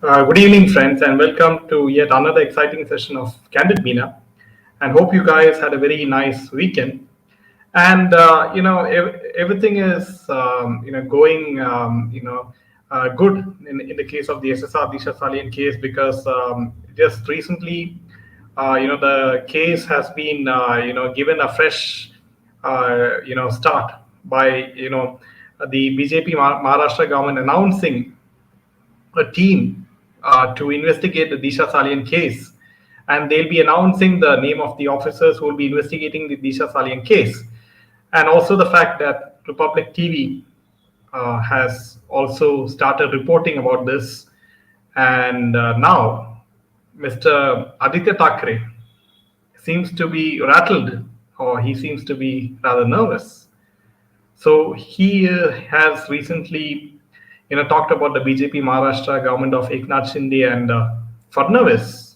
Good evening, friends, and welcome to yet another exciting session of Candid Meena. And hope you guys had a very nice weekend. And everything is going good in the case of the SSR Disha Salian case because just recently the case has been given a fresh start by the BJP Maharashtra government announcing a team to investigate the Disha Salian case. And they'll be announcing the name of the officers who will be investigating the Disha Salian case. And also the fact that Republic TV has also started reporting about this. And now Mr. Aaditya Thackeray seems to be rattled, or he seems to be rather nervous. So he has recently, talked about the BJP Maharashtra government of Eknath Shinde and Fadnavis.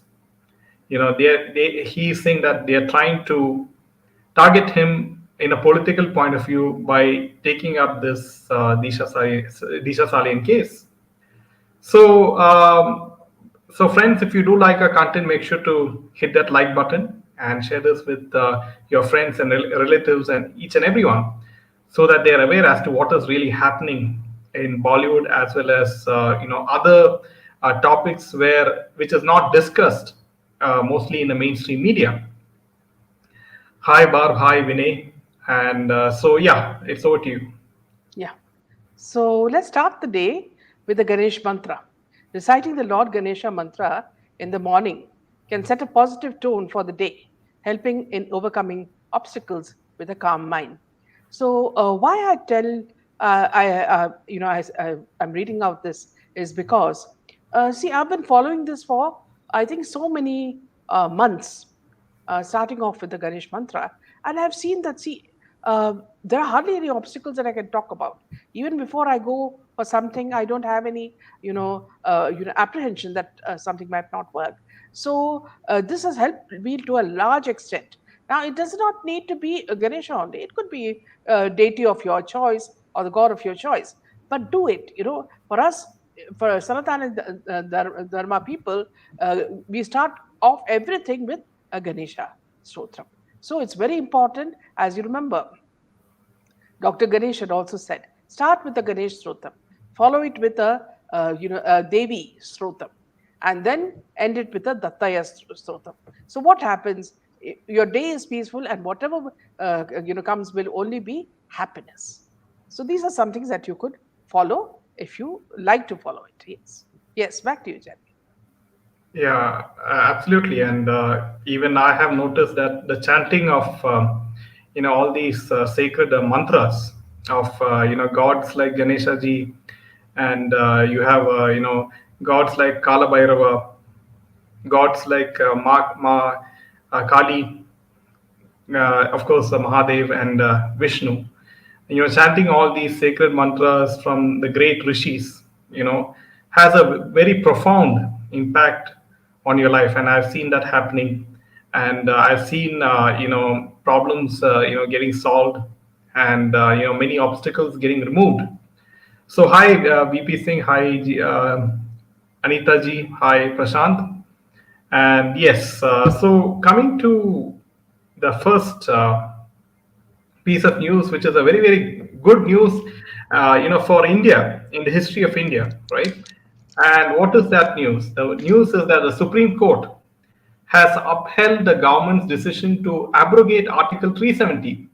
He is saying that they are trying to target him in a political point of view by taking up this Disha Salian case. So, friends, if you do like our content, make sure to hit that like button and share this with your friends and relatives and each and everyone, so that they are aware as to what is really happening in Bollywood as well as other topics which is not discussed mostly in the mainstream media. Hi Barb, hi Vinay, and it's over to you. Yeah. So let's start the day with the Ganesh Mantra. Reciting the Lord Ganesha Mantra in the morning can set a positive tone for the day, helping in overcoming obstacles with a calm mind. So why I tell I'm reading out this is because see, I've been following this for I think so many months, starting off with the Ganesh Mantra, and I've seen that. See, there are hardly any obstacles that I can talk about. Even before I go for something, I don't have any, apprehension that something might not work. So this has helped me to a large extent. Now, it does not need to be a Ganesha only. It could be a deity of your choice or the god of your choice. But do it. For us, for Sanatana Dharma people, we start off everything with a Ganesha Stotram. So it's very important, as you remember, Dr. Ganesh had also said, start with the Ganesh Stotram, follow it with a Devi Stotram, and then end it with a Dattaya Stotram. So what happens? Your day is peaceful, and whatever comes will only be happiness. So these are some things that you could follow if you like to follow it. Yes. Back to you, Jeremy. Yeah, absolutely. And even I have noticed that the chanting of all these sacred mantras of gods like Ganesha ji, and you have gods like Kala Bhairava, gods like Kali, of course Mahadev and Vishnu. Chanting all these sacred mantras from the great rishis, has a very profound impact on your life, and I've seen that happening, and I've seen problems getting solved, and many obstacles getting removed. So hi VP Singh, hi Anita ji, hi Prashant, and yes, so coming to the first piece of news, which is a very, very good news, for India, in the history of India, right? And what is that news? The news is that the Supreme Court has upheld the government's decision to abrogate Article 370,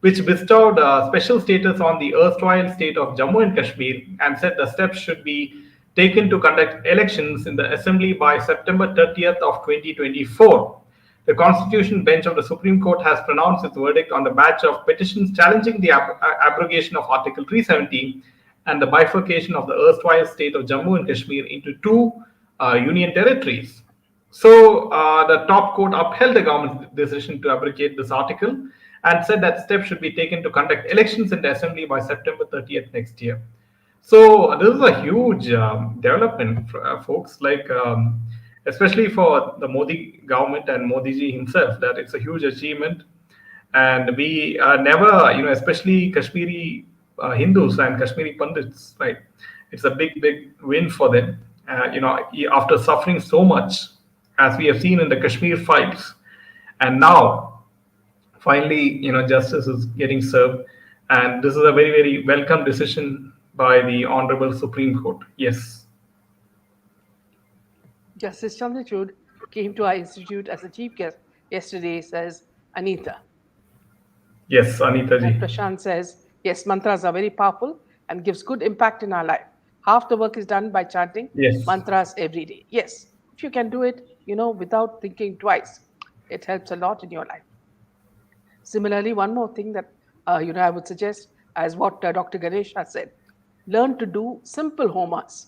which bestowed special status on the erstwhile state of Jammu and Kashmir, and said the steps should be taken to conduct elections in the assembly by September 30th of 2024. The Constitution Bench of the Supreme Court has pronounced its verdict on the batch of petitions challenging the abrogation of Article 370 and the bifurcation of the erstwhile state of Jammu and Kashmir into two union territories. So the top court upheld the government's decision to abrogate this article and said that steps should be taken to conduct elections in the assembly by September 30th next year. So this is a huge development, folks. Especially for the Modi government and Modi ji himself, that it's a huge achievement. And we never, especially Kashmiri Hindus and Kashmiri Pandits, right? It's a big, big win for them. after suffering so much, as we have seen in the Kashmir files, and now finally, justice is getting served, and this is a very, very welcome decision by the Honorable Supreme Court. Yes, Justice Chandrachud came to our institute as a chief guest yesterday, says Anita. yes, Anita And ji. Prashant says, yes, mantras are very powerful and gives good impact in our life. Half the work is done by chanting Yes, mantras every day. Yes, if you can do it, without thinking twice, it helps a lot in your life. Similarly, one more thing that I would suggest, as what Dr. Ganesh has said, learn to do simple homas,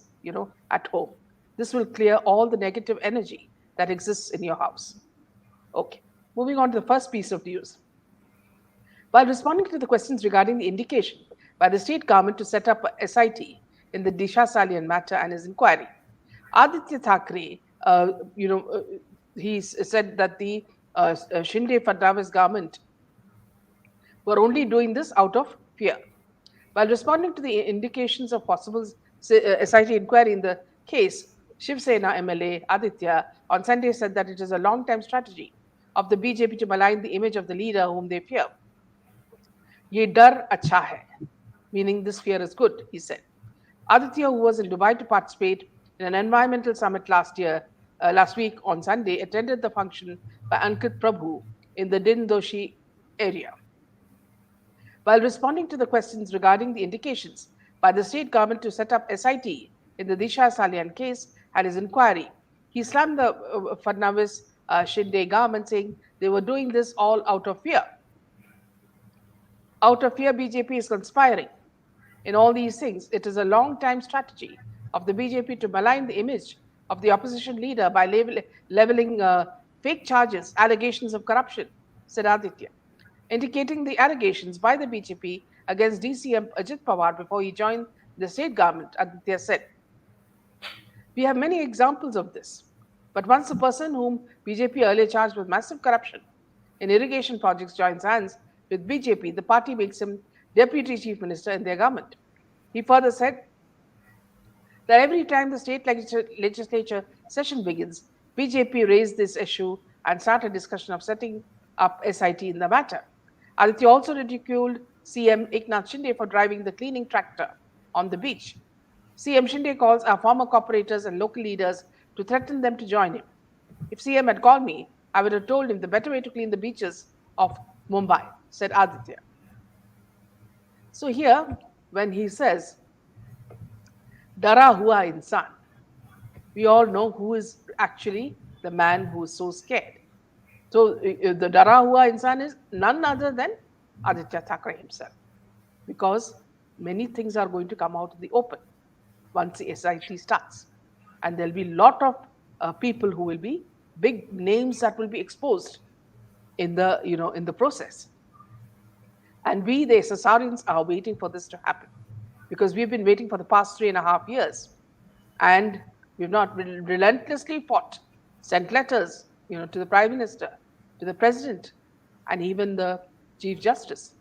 at home. This will clear all the negative energy that exists in your house. Okay, moving on to the first piece of news. While responding to the questions regarding the indication by the state government to set up a SIT in the Disha Salian matter and his inquiry, Aditya Thackeray, he said that the Shinde Fadnavis government were only doing this out of fear. While responding to the indications of possible SIT inquiry in the case, Shiv Sena MLA Aditya on Sunday said that it is a long time strategy of the BJP to malign the image of the leader whom they fear. Ye dar acha hai, meaning this fear is good, he said. Aditya, who was in Dubai to participate in an environmental summit last week on Sunday, attended the function by Ankit Prabhu in the Din Doshi area. While responding to the questions regarding the indications by the state government to set up SIT in the Disha Salian case and his inquiry, he slammed the Fadnavis Shinde government, saying they were doing this all out of fear. Out of fear, BJP is conspiring. In all these things, it is a long time strategy of the BJP to malign the image of the opposition leader by leveling fake charges, allegations of corruption, said Aditya, indicating the allegations by the BJP against DCM Ajit Pawar before he joined the state government. Aditya said, we have many examples of this. But once a person whom BJP earlier charged with massive corruption in irrigation projects joins hands with BJP, the party makes him deputy chief minister in their government. He further said that every time the state legislature session begins, BJP raised this issue and started discussion of setting up SIT in the matter. Aditya also ridiculed CM Eknath Shinde for driving the cleaning tractor on the beach. CM Shinde calls our former corporators and local leaders to threaten them to join him. If CM had called me, I would have told him the better way to clean the beaches of Mumbai, said Aditya. So here, when he says, Dara hua insan, we all know who is actually the man who is so scared. So the Dara hua insan is none other than Aditya Thackeray himself, because many things are going to come out in the open once the SIT starts, and there'll be a lot of people who will be big names that will be exposed in the process. And we, the SSRians, are waiting for this to happen, because we've been waiting for the past 3.5 years, and we've not relentlessly fought, sent letters, to the Prime Minister, to the President, and even the Chief Justice.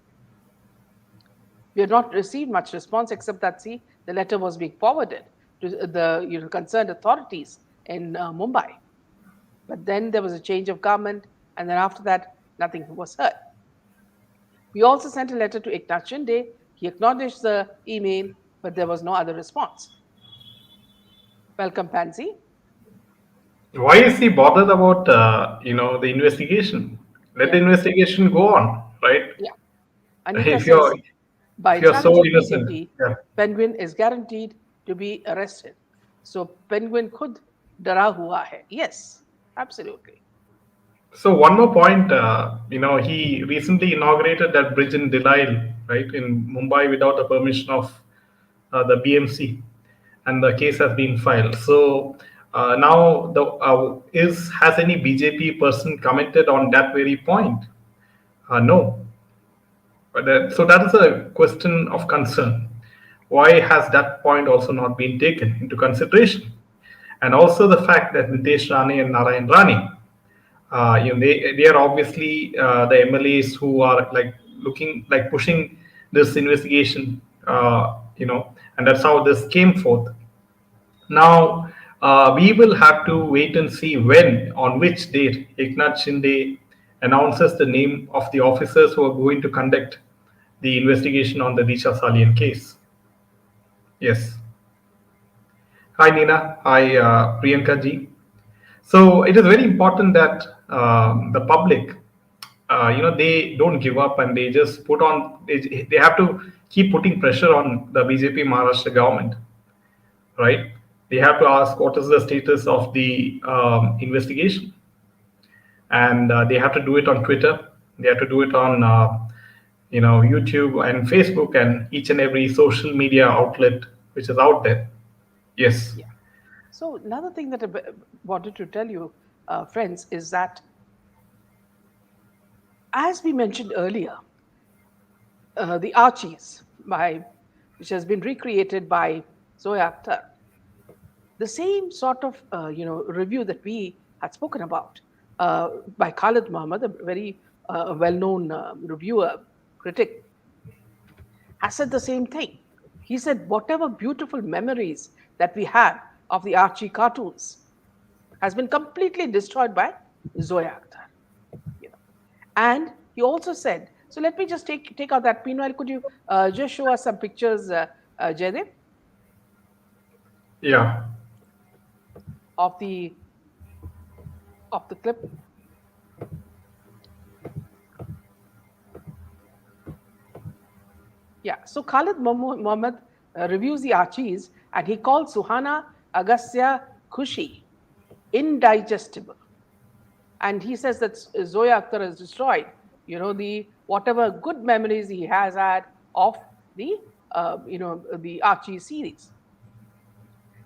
We have not received much response, except that, see, the letter was being forwarded to the concerned authorities in Mumbai. But then there was a change of government, and then after that, nothing was heard. We also sent a letter to Eknath Shinde. He acknowledged the email, but there was no other response. Welcome, Pansy. Why is he bothered about the investigation? Let the investigation go on, right? Yeah. Anita If you're says, by if you're so challenging innocent, BJP, yeah. Penguin is guaranteed to be arrested. So Penguin could dara hua hai. Yes, absolutely. So one more point, he recently inaugurated that bridge in Delisle, right, in Mumbai without the permission of the BMC, and the case has been filed. So now the is has any BJP person commented on that very point? No. But so that is a question of concern. Why has that point also not been taken into consideration? And also the fact that Nitesh Rane and Narayan Rane, they are obviously the MLAs who are like looking like pushing this investigation, and that's how this came forth. Now, We will have to wait and see when, on which date, Eknath Shinde announces the name of the officers who are going to conduct the investigation on the Disha Salian case. Yes. Hi, Nina. Hi, Priyanka ji. So it is very important that the public, they don't give up and they just put on. They have to keep putting pressure on the BJP Maharashtra government, right? They have to ask what is the status of the investigation, and they have to do it on Twitter. They have to do it on YouTube and Facebook and each and every social media outlet which is out there. Yes. Yeah. So another thing that I wanted to tell you, friends, is that as we mentioned earlier, the Archies, which has been recreated by Zoya Akhtar, the same sort of review that we had spoken about by Khalid Muhammad, a very well-known reviewer, critic, has said the same thing. He said, whatever beautiful memories that we had of the Archie cartoons has been completely destroyed by Zoya Akhtar. You know. And he also said, so let me just take out that. Meanwhile, could you just show us some pictures, Jaydev, Yeah. of the clip? Yeah, so Khalid Muhammad reviews the Archies and he calls Suhana Agastya Khushi indigestible. And he says that Zoya Akhtar has destroyed, the whatever good memories he has had of the Archie series.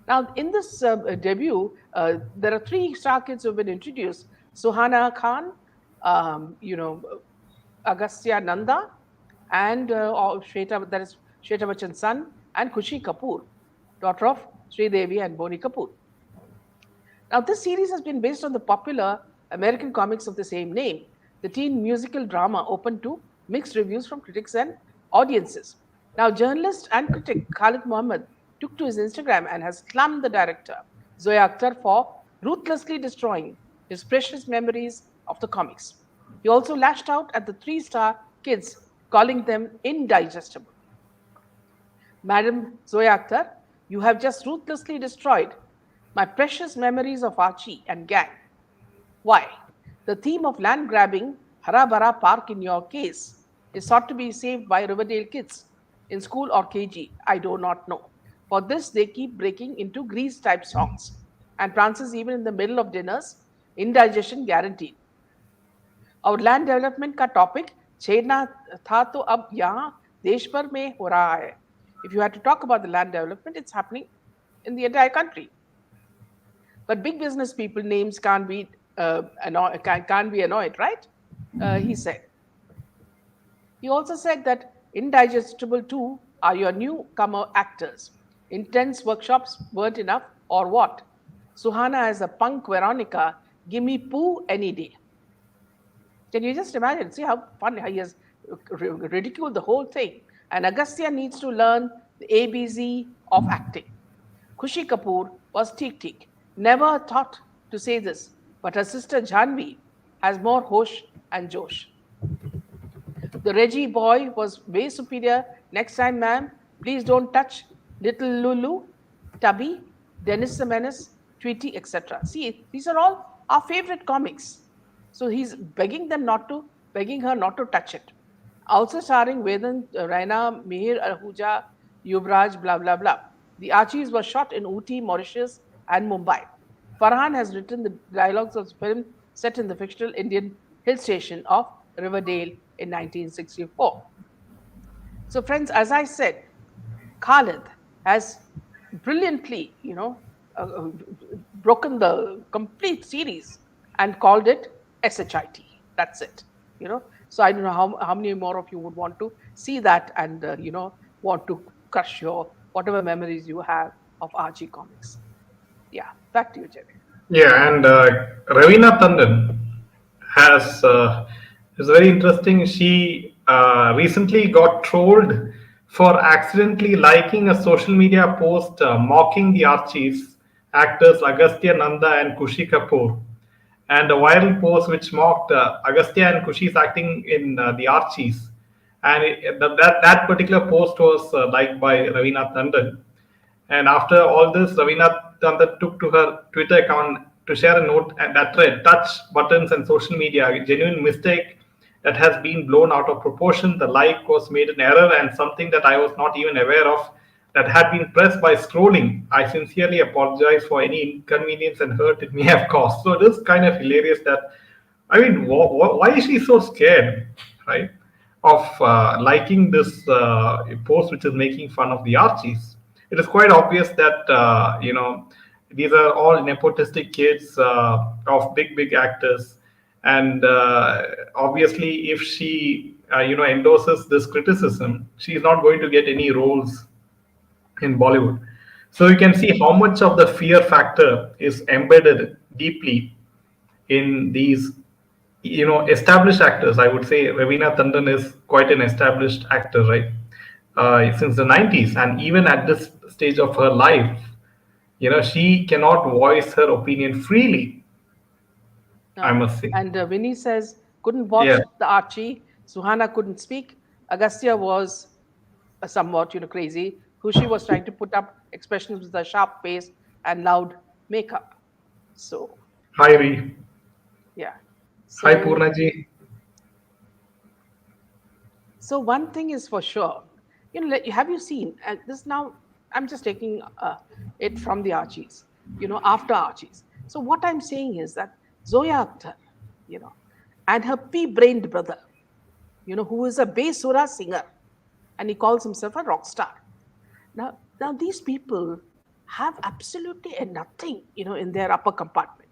Now, in this debut, there are three star kids who have been introduced: Suhana Khan, Agastya Nanda, and that is Shweta Bachchan's son, and Khushi Kapoor, daughter of Sri Devi and Boni Kapoor. Now, this series has been based on the popular American comics of the same name. The teen musical drama opened to mixed reviews from critics and audiences. Now, journalist and critic Khalid Muhammad took to his Instagram and has slammed the director, Zoya Akhtar, for ruthlessly destroying his precious memories of the comics. He also lashed out at the three-star kids, calling them indigestible. Madam Zoya Akhtar, you have just ruthlessly destroyed my precious memories of Archie and gang. Why? The theme of land grabbing, Harabara Park in your case, is thought to be saved by Riverdale kids in school or KG. I do not know. For this, they keep breaking into Grease type songs and prances even in the middle of dinners, indigestion guaranteed. और land development का topic छेड़ना था तो अब यहाँ देश भर में हो रहा है. If you had to talk about the land development, it's happening in the entire country. But big business people names can't be annoyed, right? He said. He also said that indigestible too are your newcomer actors. Intense workshops weren't enough, or what? Suhana as a punk Veronica, give me poo any day. Can you just imagine? See how fun he has ridiculed the whole thing. And Agastya needs to learn the ABC of acting. Khushi Kapoor was tik. Never thought to say this, but her sister Janvi has more hosh and josh. The Reggie boy was way superior. Next time, ma'am, please don't touch Little Lulu, Tubby, Dennis the Menace, Tweety, etc. See, these are all our favorite comics. So he's begging her not to touch it. Also starring Vedant, Raina, Mihir Ahuja, Yuvraj, blah, blah, blah. The Archies were shot in Ooty, Mauritius, and Mumbai. Farhan has written the dialogues of the film set in the fictional Indian hill station of Riverdale in 1964. So, friends, as I said, Khalid has brilliantly, broken the complete series and called it SHIT. That's it. So I don't know how many more of you would want to see that and want to crush your whatever memories you have of RG comics. Yeah, back to you, Jerry. Yeah, and Ravina Tandon has is very interesting. She recently got trolled for accidentally liking a social media post mocking the Archies actors Agastya Nanda and Kushi Kapoor, and a viral post which mocked Agastya and Kushi's acting in The Archies. And that particular post was liked by Ravina Tandon. And after all this, Ravina Tandon took to her Twitter account to share a note and that read, touch buttons and social media, a genuine mistake that has been blown out of proportion. The like was made an error and something that I was not even aware of that had been pressed by scrolling. I sincerely apologize for any inconvenience and hurt it may have caused. So it is kind of hilarious that, I mean, why is she so scared, right, of liking this post which is making fun of the Archies? It is quite obvious that these are all nepotistic kids of big actors, and obviously, if she endorses this criticism, she is not going to get any roles in Bollywood. So you can see how much of the fear factor is embedded deeply in these established actors. I would say Ravina Tandon is quite an established actor, right? Since the 90s, and even at this stage of her life, she cannot voice her opinion freely, I No. must say. And Vinny says, couldn't Yeah, watch the Archie. Suhana couldn't speak. Agastya was somewhat, crazy. Hushi was trying to put up expressions with a sharp face and loud makeup. So, hi Ree. yeah. Hi So, Purnaji. so one thing is for sure. Have you seen, and this now, I'm just taking it from the Archies, after Archies. So what I'm saying is that Zoya Akhtar, you know, and her pea-brained brother, who is a Besura singer, and he calls himself a rock star. Now these people have absolutely nothing, in their upper compartment.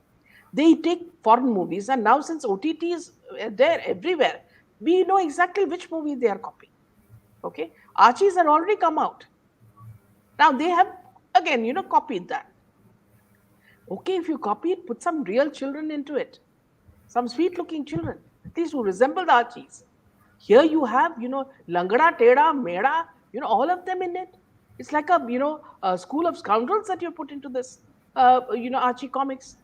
They take foreign movies, and now since OTT is there everywhere, we know exactly which movie they are copying. Okay, Archies had already come out. Now they have again, copied that. Okay, if you copy it, put some real children into it, some sweet-looking children, at least who resemble the Archies. Here you have, Langada, Teda, Meda, all of them in it. It's like a school of scoundrels that you put into this, Archie comics.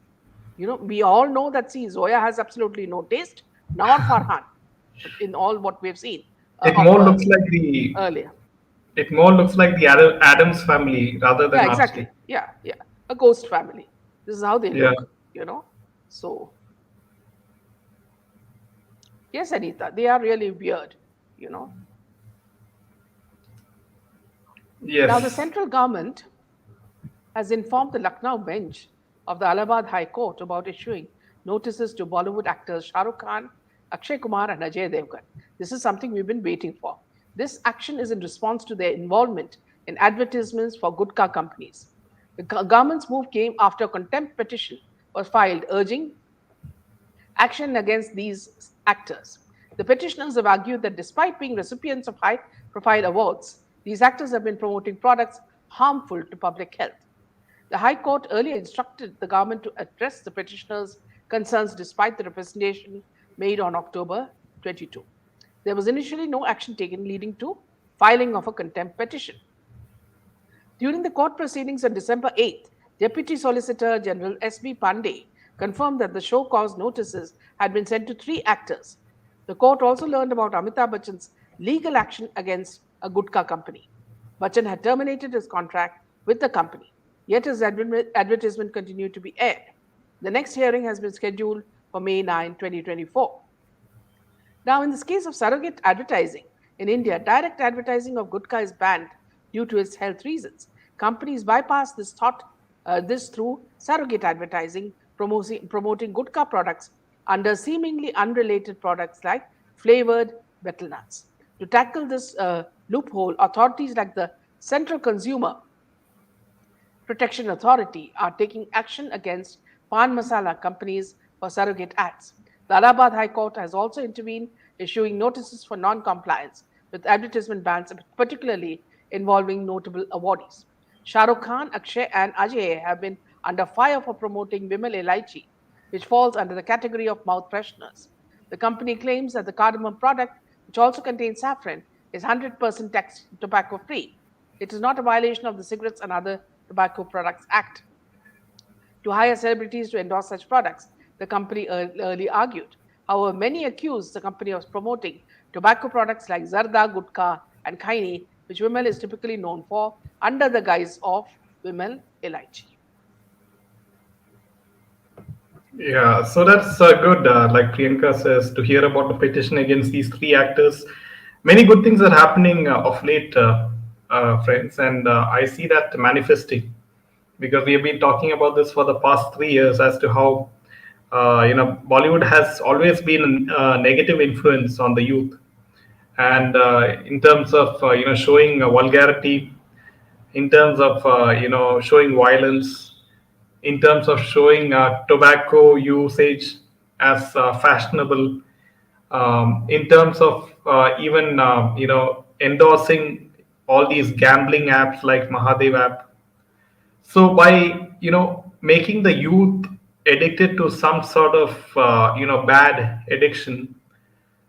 We all know that, see, Zoya has absolutely no taste, nor Farhan, in all what we've seen It of more her looks like the earlier. it more looks like the Adams family rather Yeah, than exactly. Archie. Yeah, yeah. A ghost family. This is how they Yeah. look, So, yes, Anita, they are really weird, you know. Now, the Yes. central government has informed the Lucknow bench of the Allahabad High Court about issuing notices to Bollywood actors Shah Rukh Khan, Akshay Kumar, and Ajay Devgan. This is something we've been waiting for. This action is in response to their involvement in advertisements for Gutka companies. The government's move came after a contempt petition was filed urging action against these actors. The petitioners have argued that despite being recipients of high profile awards, these actors have been promoting products harmful to public health. The High Court earlier instructed the government to address the petitioners' concerns despite the representation made on October 22. There was initially no action taken, leading to filing of a contempt petition. During the court proceedings on December 8th, Deputy Solicitor General S.B. Pandey confirmed that the show cause notices had been sent to three actors. The court also learned about Amitabh Bachchan's legal action against a Gutka company. Bachchan had terminated his contract with the company, yet his advertisement continued to be aired. The next hearing has been scheduled for May 9, 2024. Now, in this case of surrogate advertising, in India, direct advertising of Gutka is banned due to its health reasons. Companies bypass this through surrogate advertising, promoting Gutka products under seemingly unrelated products like flavored betel nuts. To tackle this loophole, authorities like the Central Consumer Protection Authority are taking action against pan masala companies for surrogate ads. The Allahabad High Court has also intervened, issuing notices for non compliance with advertisement bans, particularly involving notable awardees. Shah Rukh Khan, Akshay, and Ajay have been under fire for promoting Vimal Elaichi, which falls under the category of mouth fresheners. The company claims that the cardamom product, which also contains saffron, is 100% tobacco free. It is not a violation of the Cigarettes and Other Tobacco Products Act. to hire celebrities to endorse such products, the company early argued. However, many accused the company of promoting tobacco products like Zarda, Gutka, and Khaini, which Vimal is typically known for, under the guise of Vimal Elaichi. Yeah, so that's good, like Priyanka says, to hear about the petition against these three actors. Many good things are happening of late, friends, and I see that manifesting because we have been talking about this for the past 3 years as to how Bollywood has always been a negative influence on the youth, and in terms of showing vulgarity, in terms of showing violence, in terms of showing tobacco usage as fashionable, in terms of even endorsing all these gambling apps like Mahadev app. So by making the youth addicted to some sort of bad addiction,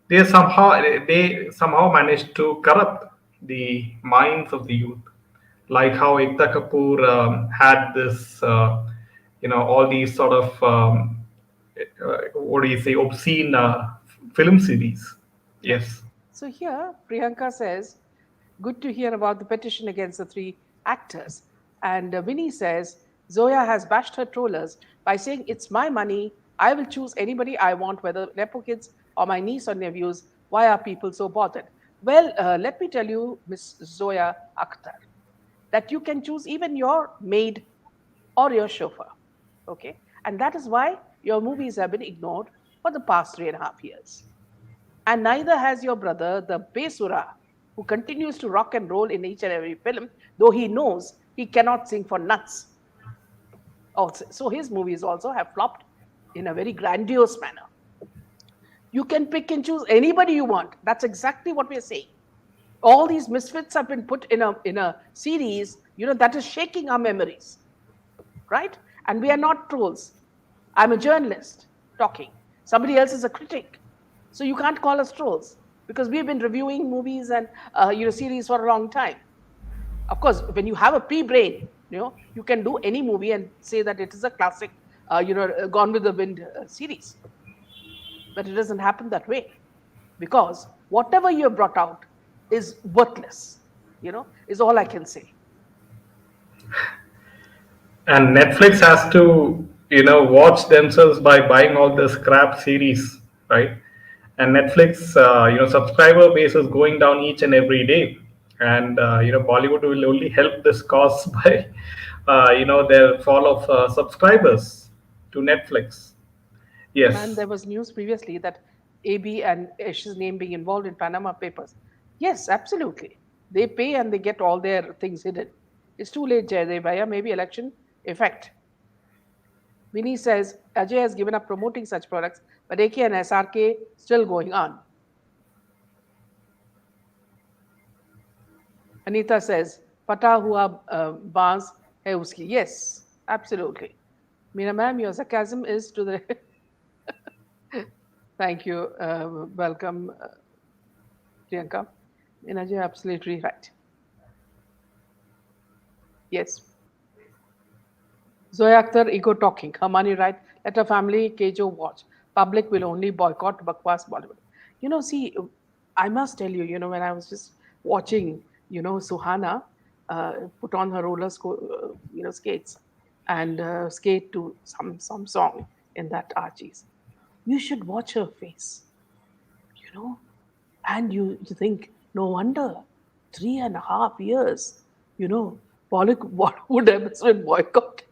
they somehow managed to corrupt the minds of the youth, like how Ekta Kapoor had this, all these sort of, what do you say, obscene film series. Yeah. Yes. So here, Priyanka says, good to hear about the petition against the three actors. And Vinny says, Zoya has bashed her trollers by saying, it's my money. I will choose anybody I want, whether Nepo kids or my niece or nephews. Why are people so bothered? Well, let me tell you, Miss Zoya Akhtar, that you can choose even your maid or your chauffeur. Okay? And that is why your movies have been ignored for the past 3.5 years. And neither has your brother, the Besura, who continues to rock and roll in each and every film, though he knows he cannot sing for nuts. Also, so his movies also have flopped in a very grandiose manner. You can pick and choose anybody you want. That's exactly what we're saying. All these misfits have been put in a series, that is shaking our memories, right? And we are not trolls. I'm a journalist talking. Somebody else is a critic. So you can't call us trolls because we've been reviewing movies and series for a long time. Of course, when you have a pre-brain, you can do any movie and say that it is a classic, Gone with the Wind series. But it doesn't happen that way because whatever you have brought out is worthless. Is all I can say. And Netflix has to watch themselves by buying all the scrap series, right? And Netflix subscriber base is going down each and every day, and Bollywood will only help this cause by their fall of subscribers to Netflix. And Yes. there was news previously that AB and Ish's name being involved in Panama Papers. Yes, absolutely. They pay and they get all their things hidden. It's too late, Jayadevaya. Maybe election effect. Vinny says Ajay has given up promoting such products, but AK and SRK still going on. Anita says, Pata hua baaz hai uski. Yes, absolutely. Meena ma'am, your sarcasm is to the. Thank you. Welcome, Priyanka. Meena, you're absolutely right. Yes. Zoya Akhtar, ego talking. Her money right. Let her family Kejo watch. Public will only boycott Bakwas Bollywood. See, I must tell you, when I was just watching, Suhana put on her skates and skate to some song in that Archie's. You should watch her face, you know, and you think, no wonder 3.5 years, Bollywood has been boycotted.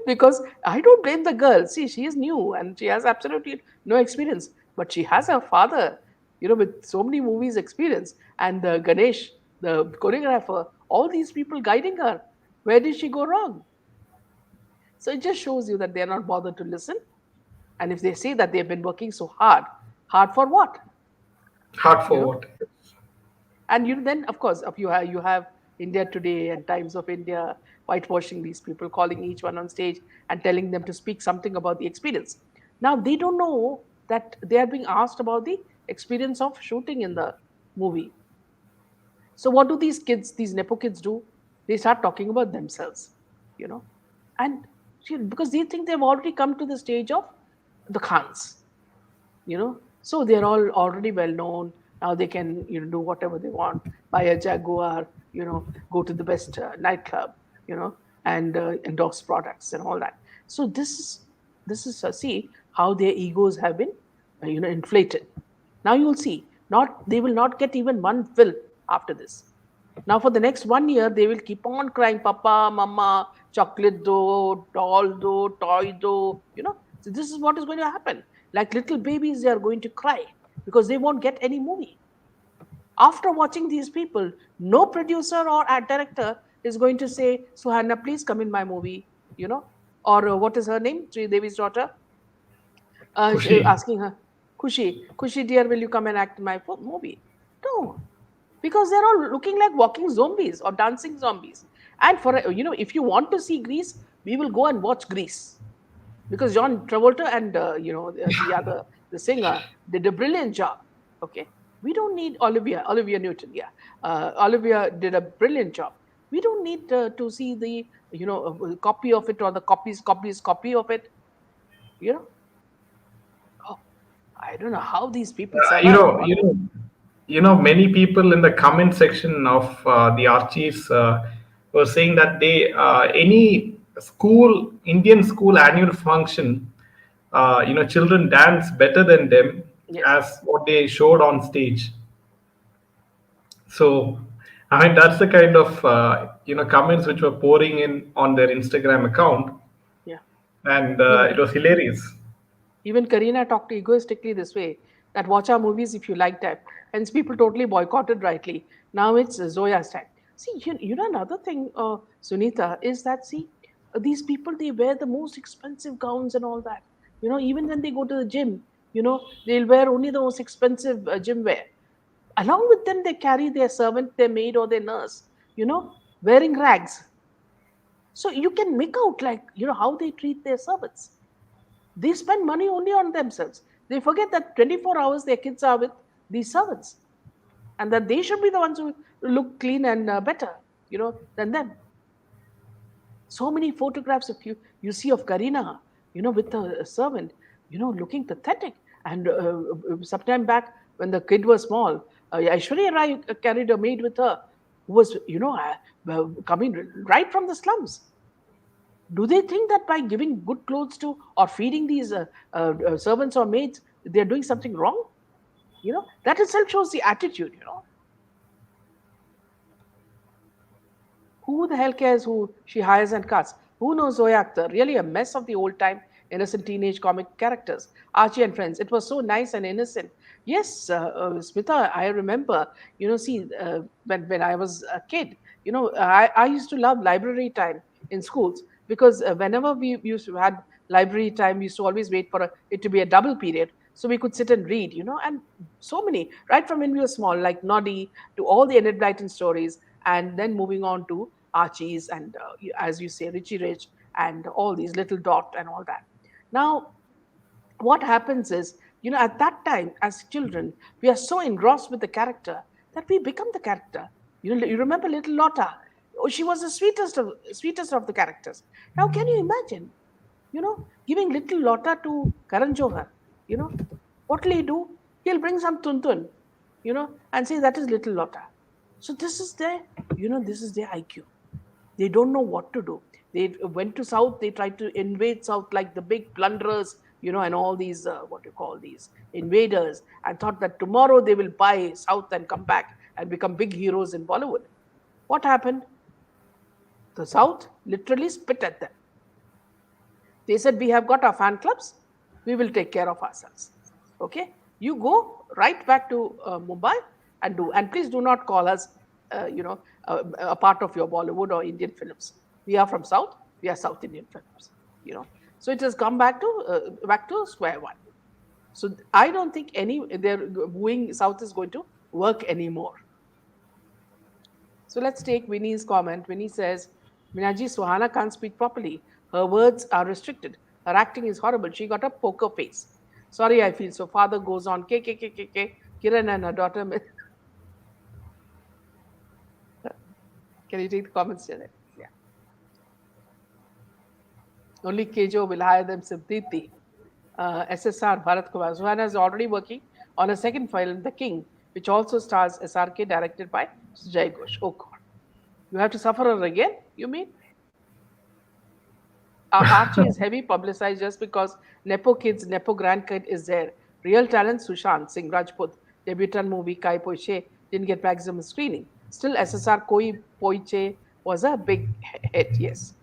Because I don't blame the girl. See, she is new and she has absolutely no experience, but she has her father, with so many movies experience, and the Ganesh, the choreographer, all these people guiding her. Where did she go wrong? So it just shows you that they are not bothered to listen. And if they say that they've been working so hard, hard for what? Hard You for know, what? and then of course you have India Today and Times of India whitewashing these people, calling each one on stage and telling them to speak something about the experience. Now they don't know that they are being asked about the experience of shooting in the movie. So what do these kids, these nepo kids, do? They start talking about themselves, you know and Because they think they've already come to the stage of the Khans, so they're all already well known. Now they can do whatever they want, buy a Jaguar, go to the best nightclub, you know and endorse products and all that. So this is see how their egos have been inflated. Now you'll see, not they will not get even one film after this. Now, for the next 1 year, they will keep on crying, Papa, Mama, chocolate do, doll do, toy do. So this is what is going to happen. Like little babies, they are going to cry because they won't get any movie. After watching these people, no producer or art director is going to say, Suhana, please come in my movie, or what is her name? Sri Devi's daughter, Kushi. asking her, Kushi, dear, will you come and act in my movie? No, because they're all looking like walking zombies or dancing zombies. And if you want to see Greece, we will go and watch Greece, because John Travolta and the singer did a brilliant job. Okay, we don't need Olivia Newton. Yeah, Olivia did a brilliant job. We don't need to see the copy of it, or the copy of it. You know, oh, I don't know how these people Uh, you survive in know, you Bollywood. know, Many people in the comment section of the Archies were saying that any Indian school annual function, children dance better than them Yes. as what they showed on stage. So, I mean, that's the kind of comments which were pouring in on their Instagram account, Yeah. and Even it was hilarious. Even Karina talked egoistically this way, that watch our movies if you like them. Hence, people totally boycotted rightly. Now it's Zoya's time. See, another thing, Sunita, is that, see, these people, they wear the most expensive gowns and all that. Even when they go to the gym, they'll wear only the most expensive gym wear. Along with them, they carry their servant, their maid, or their nurse, wearing rags. So you can make out, like, how they treat their servants. They spend money only on themselves. They forget that 24 hours their kids are with these servants, and that they should be the ones who look clean and better, than them. So many photographs of you see of Karina, with a servant, looking pathetic. And sometime back when the kid was small, Aishwarya Rai carried a maid with her who was, coming right from the slums. Do they think that by giving good clothes to, or feeding these servants or maids, they're doing something wrong? That itself shows the attitude. Who the hell cares who she hires and casts? Who knows Zoya Akhtar? Really a mess of the old time innocent teenage comic characters. Archie and Friends. It was so nice and innocent. Yes, Smita, I remember, see, when I was a kid, I used to love library time in schools, because whenever we used to had library time, we used to always wait for it to be a double period so we could sit and read, and so many, right from when we were small, like Noddy, to all the Enid Blyton stories, and then moving on to Archie's, and as you say, Richie Rich, and all these Little Dot and all that. Now, what happens is, at that time as children, we are so engrossed with the character that we become the character. You remember Little Lotta? Oh, she was the sweetest of the characters. Now, can you imagine, giving Little Lotta to Karan Johar? You know, what will he do? He'll bring some tuntun, and say that is Little Lotta. So this is their IQ. They don't know what to do. They went to South, they tried to invade South like the big plunderers, and all these, what you call these, invaders, and thought that tomorrow they will buy South and come back and become big heroes in Bollywood. What happened? The South literally spit at them. They said, we have got our fan clubs, we will take care of ourselves. Okay? You go right back to Mumbai and do. And please do not call us, a part of your Bollywood or Indian films. We are from South, we are South Indian films. So it has come back to square one. So I don't think their wooing South is going to work anymore. So let's take Winnie's comment. Winnie says, Minaji, Suhana can't speak properly. Her words are restricted. Her acting is horrible. She got a poker face. Sorry, I feel so. Father goes on. K. Kiran and her daughter. Can you take the comments, Janet? Yeah. Only Kejo will hire them Siddhiti. SSR Bharat Kumar. Suhana is already working on a second film, The King, which also stars SRK, directed by Jai Ghosh. Oh God. You have to suffer her again, you mean? Archie is heavy publicized just because Nepo kids, Nepo grandkid is there. Real talent Sushant Singh Rajput, debutant movie Kai Poiche didn't get maximum screening. Still, SSR Koi Poiche was a big hit, yes.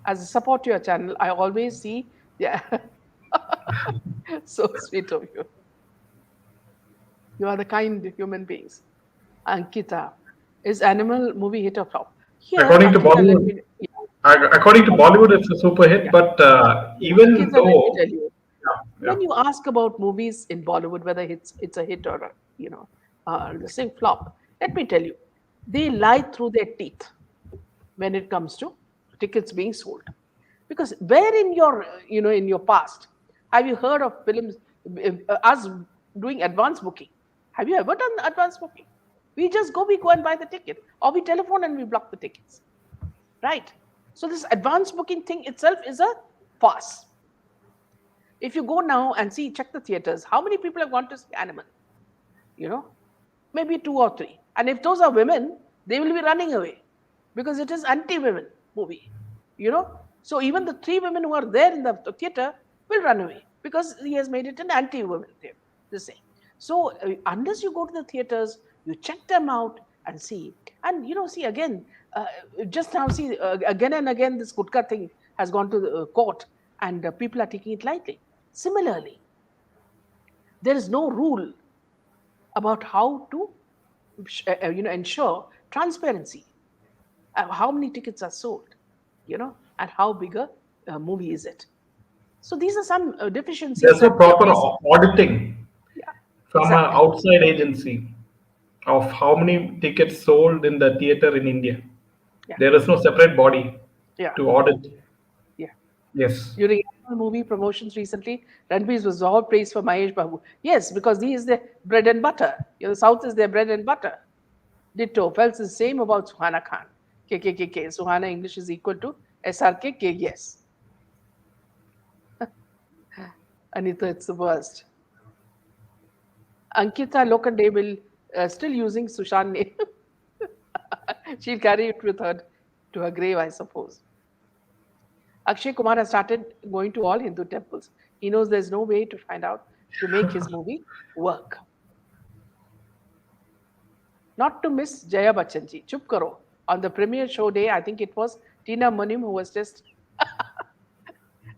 As a support to your channel, I always see, yeah, so sweet of you. You are the kind human beings. Ankita, is Animal movie hit or flop? Here, According to Ankita, let Bollywood, me, yeah, according to Bollywood, it's a super hit. yeah. But even Ankita, let me though, tell you, yeah, when you ask about movies in Bollywood, whether it's a hit or a, the same flop, let me tell you, they lie through their teeth when it comes to tickets being sold. Because where in your in your past have you heard of films us doing advance booking? Have you ever done advance booking? We go and buy the ticket, or we telephone and we block the tickets, right? So this advance booking thing itself is a farce. If you go now and see, check the theaters, how many people have gone to see Animal? You know, maybe two or three. And if those are women, they will be running away because it is anti-women movie. You know, so even the three women who are there in the theater will run away because he has made it an anti-women theater. The same. So unless you go to the theaters, you check them out and see. And see again, uh, just now see again and again this Gutka thing has gone to the court, and people are taking it lightly. Similarly, there is no rule about how to ensure transparency. How many tickets are sold, and how big a movie is it. So these are some deficiencies there's no that we are proper facing. auditing Yeah, from an exactly. outside agency of how many tickets sold in the theater in India. Yeah, There is no separate body yeah, to audit. yeah. Yes. During annual movie promotions recently, Ranbir was all praised for Mahesh Babu. Yes, because he is the bread and butter. South is their bread and butter. Ditto. Felt the same about Suhana Khan. KKKK. Suhana English is equal to SRK. Yes. Anita, it's the worst. Ankita Lokande will still using Sushan name. She'll carry it with her to her grave, I suppose. Akshay Kumar has started going to all Hindu temples. He knows there's no way to find out to make his movie work. Not to miss Jaya Bachchan ji. Chup karo. On the premiere show day, I think it was Tina Munim who was just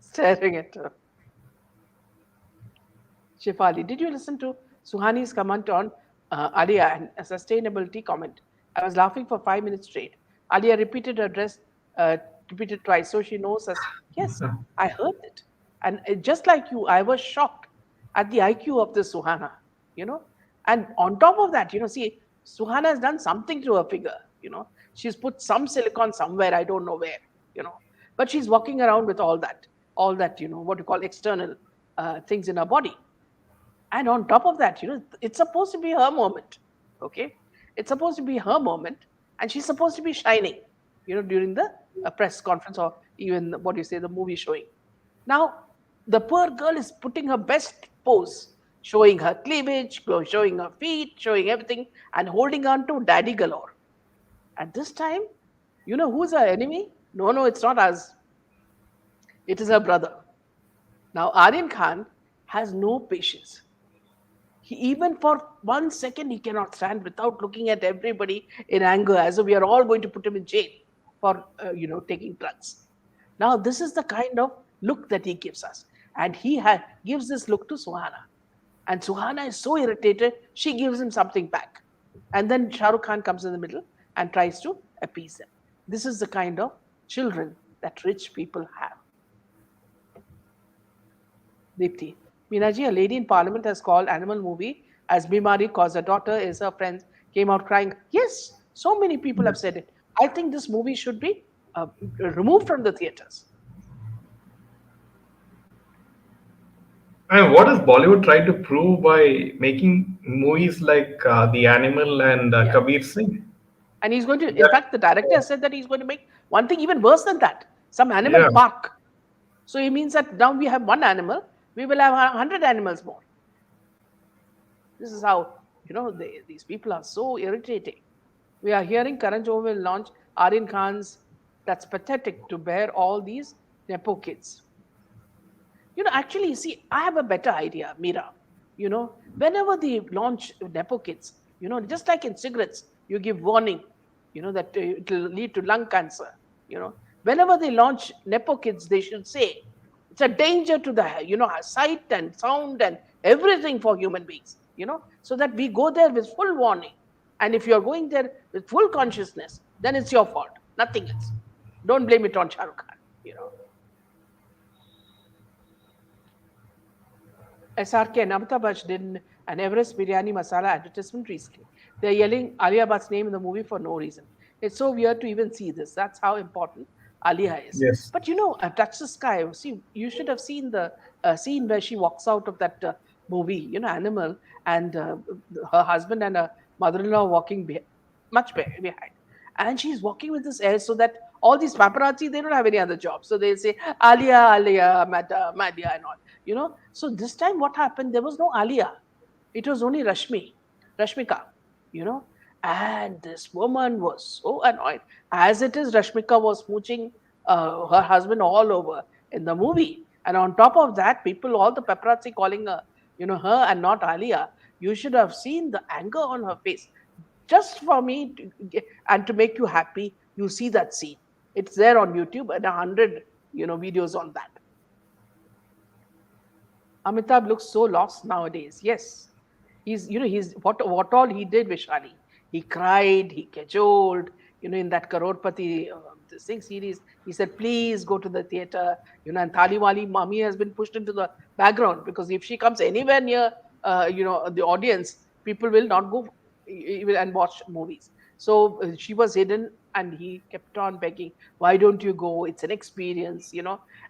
staring at her. Shifali, did you listen to Suhani's comment on Alia and a sustainability comment? I was laughing for 5 minutes straight. Alia repeated her address, repeated twice, so she knows us. Yes, I heard it. And just like you, I was shocked at the IQ of this Suhana, you know. And on top of that, see, Suhana has done something to her figure. She's put some silicone somewhere, I don't know where, you know. But she's walking around with all that, what you call external things in her body. And on top of that, it's supposed to be her moment. Okay. It's supposed to be her moment. And she's supposed to be shining, during the press conference or even what you say, the movie showing. Now, the poor girl is putting her best pose, showing her cleavage, showing her feet, showing everything, and holding on to daddy galore. At this time, who's her enemy? No, no, it's not us. It is her brother. Now, Aryan Khan has no patience. He, even for 1 second, he cannot stand without looking at everybody in anger, as if we are all going to put him in jail for taking drugs. Now this is the kind of look that he gives us, and he gives this look to Suhana, and Suhana is so irritated, she gives him something back, and then Shah Rukh Khan comes in the middle and tries to appease them. This is the kind of children that rich people have. Deepthi. Meenaji, a lady in parliament has called Animal movie as Bimari cause her daughter is her friend came out crying. Yes, so many people have said it. I think this movie should be removed from the theaters. And what does Bollywood try to prove by making movies like The Animal and Yeah. Kabir Singh? And he's going to, in That, fact, the director has said that he's going to make one thing even worse than that, some animal yeah, park. So it means that now we have one animal, we will have 100 animals more. This is how, these people are so irritating. We are hearing Karan Johar will launch Aryan Khan's. That's pathetic to bear all these Nepo kids. Actually, see, I have a better idea, Mira. Whenever they launch Nepo kits, just like in cigarettes, you give warning, that it will lead to lung cancer. Whenever they launch Nepo kits, they should say it's a danger to the, sight and sound and everything for human beings, so that we go there with full warning. And if you're going there with full consciousness, then it's your fault, nothing else. Don't blame it on Shah Rukh Khan. SRK and Amita Bach did an Everest Biryani Masala advertisement recently. They're yelling Alia Bhatt's name in the movie for no reason. It's so weird to even see this. That's how important Alia is. yes, But Touch the Sky. See, you should have seen the scene where she walks out of that movie, Animal, and her husband and her mother-in-law walking much behind. And she's walking with this air so that all these paparazzi, they don't have any other job. So they say, Alia, Alia, Madhya, and all. So this time what happened, there was no Alia, it was only Rashmika. you know and this woman was so annoyed. As it is, Rashmika was smooching her husband all over in the movie, and on top of that, people, all the paparazzi calling her, her and not Alia. You should have seen the anger on her face. Just for me and to make you happy, you see that scene. It's there on YouTube, and 100 videos on that. Amitabh looks so lost nowadays. Yes, he's what all he did, Vishali. He cried, he cajoled. In that Karorpati this thing series, he said, "Please go to the theater." And Thaliwali Mami has been pushed into the background, because if she comes anywhere near, the audience, people will not go even and watch movies. So she was hidden, and he kept on begging, "Why don't you go? It's an experience,"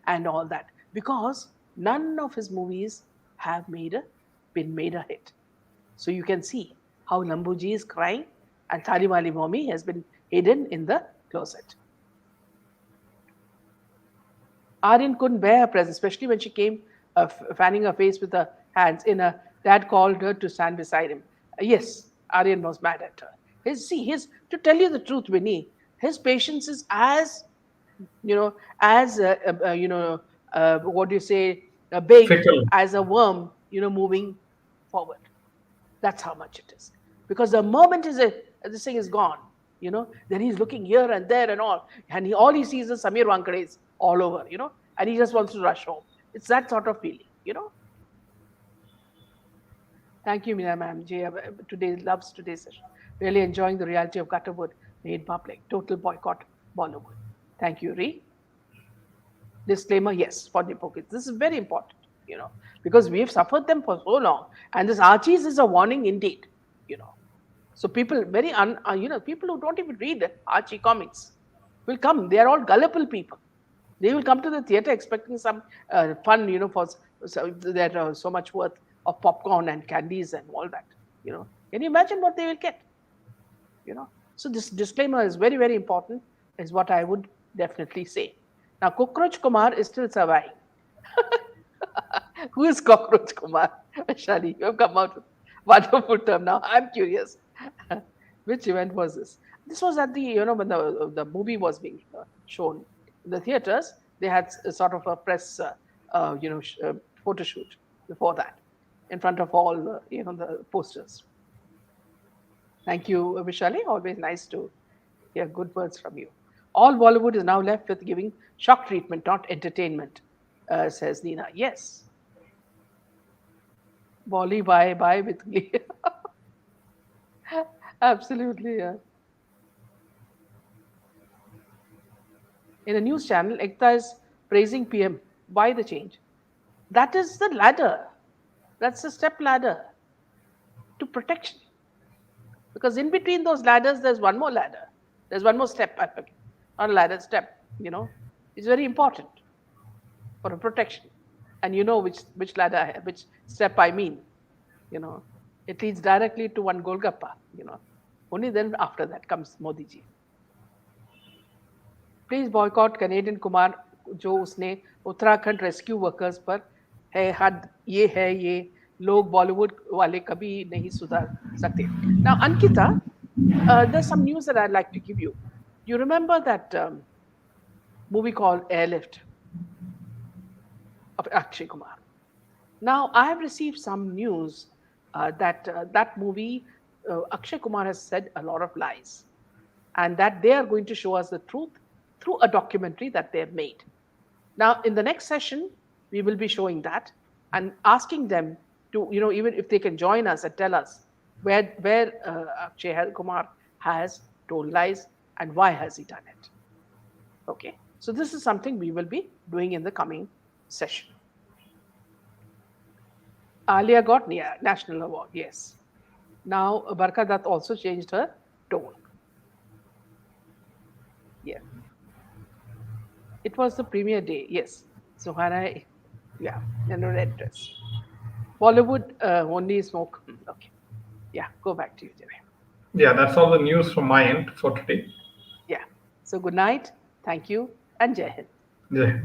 and all that, because none of his movies have been made a hit. So you can see how Lambuji is crying, and Taliwali Mommy has been hidden in the closet. Aryan couldn't bear her presence, especially when she came fanning her face with her hands. Dad called her to stand beside him. Yes, Aryan was mad at her. To tell you the truth, Winnie, his patience is as what do you say, big fickle. as a worm, moving forward. That's how much it is. Because the moment this thing is gone, then he's looking here and there and all, and all he sees is Samir Wankade's all over, and he just wants to rush home. It's that sort of feeling. Thank you, Meena ma'am. Jay today loves today's session. Really enjoying the reality of Gutterwood made public. Total boycott Bollywood. Thank you, Ree. Disclaimer, yes, for the pockets. This is very important, because we have suffered them for so long. And this Archie's is a warning indeed, So people, people who don't even read Archie comics will come. They are all gullible people. They will come to the theater expecting some fun, for so much worth of popcorn and candies and all that. Can you imagine what they will get? So this disclaimer is very, very important, is what I would definitely say. Now, Cockroach Kumar is still surviving. Who is Cockroach Kumar? Shali, you have come out with wonderful term. Now, I'm curious. Which event was this? This was at the, when the movie was being shown in the theaters. They had sort of a press, photo shoot before that, in front of all, the posters. Thank you, Vishali. Always nice to hear good words from you. All Bollywood is now left with giving shock treatment, not entertainment, says Nina. Yes. Bolly, bye with glee. Absolutely, yeah. In a news channel, Ekta is praising PM. Why the change? That is the ladder. That's the step ladder to protection. Because in between those ladders, there's one more ladder. There's one more step. Not a ladder, step. It's very important for a protection. And you know which ladder, which step I mean. It leads directly to one Golgappa. Only then after that comes Modi ji. Please boycott Canadian Kumar जो उसने Uttarakhand rescue workers पर है हद ये लोग बॉलीवुड वाले कभी नहीं सुधर सकते. Now Ankita, there's some news that I'd like to give you. You remember that movie called Airlift of Akshay Kumar? Now I have received some news that that movie Akshay Kumar has said a lot of lies, and that they are going to show us the truth through a documentary that they have made. Now, in the next session, we will be showing that and asking them to, even if they can join us and tell us where Akshay Kumar has told lies and why has he done it. Okay, so this is something we will be doing in the coming session. Alia got national award, yes. Now Barka Dutt also changed her tone. Yeah. It was the premiere day, yes. Suhana, yeah, in a red dress. Bollywood only smoke. Okay. Yeah, go back to you, Jimmy. Yeah, that's all the news from my end for today. Yeah. So good night. Thank you and Jai Hind. Yeah.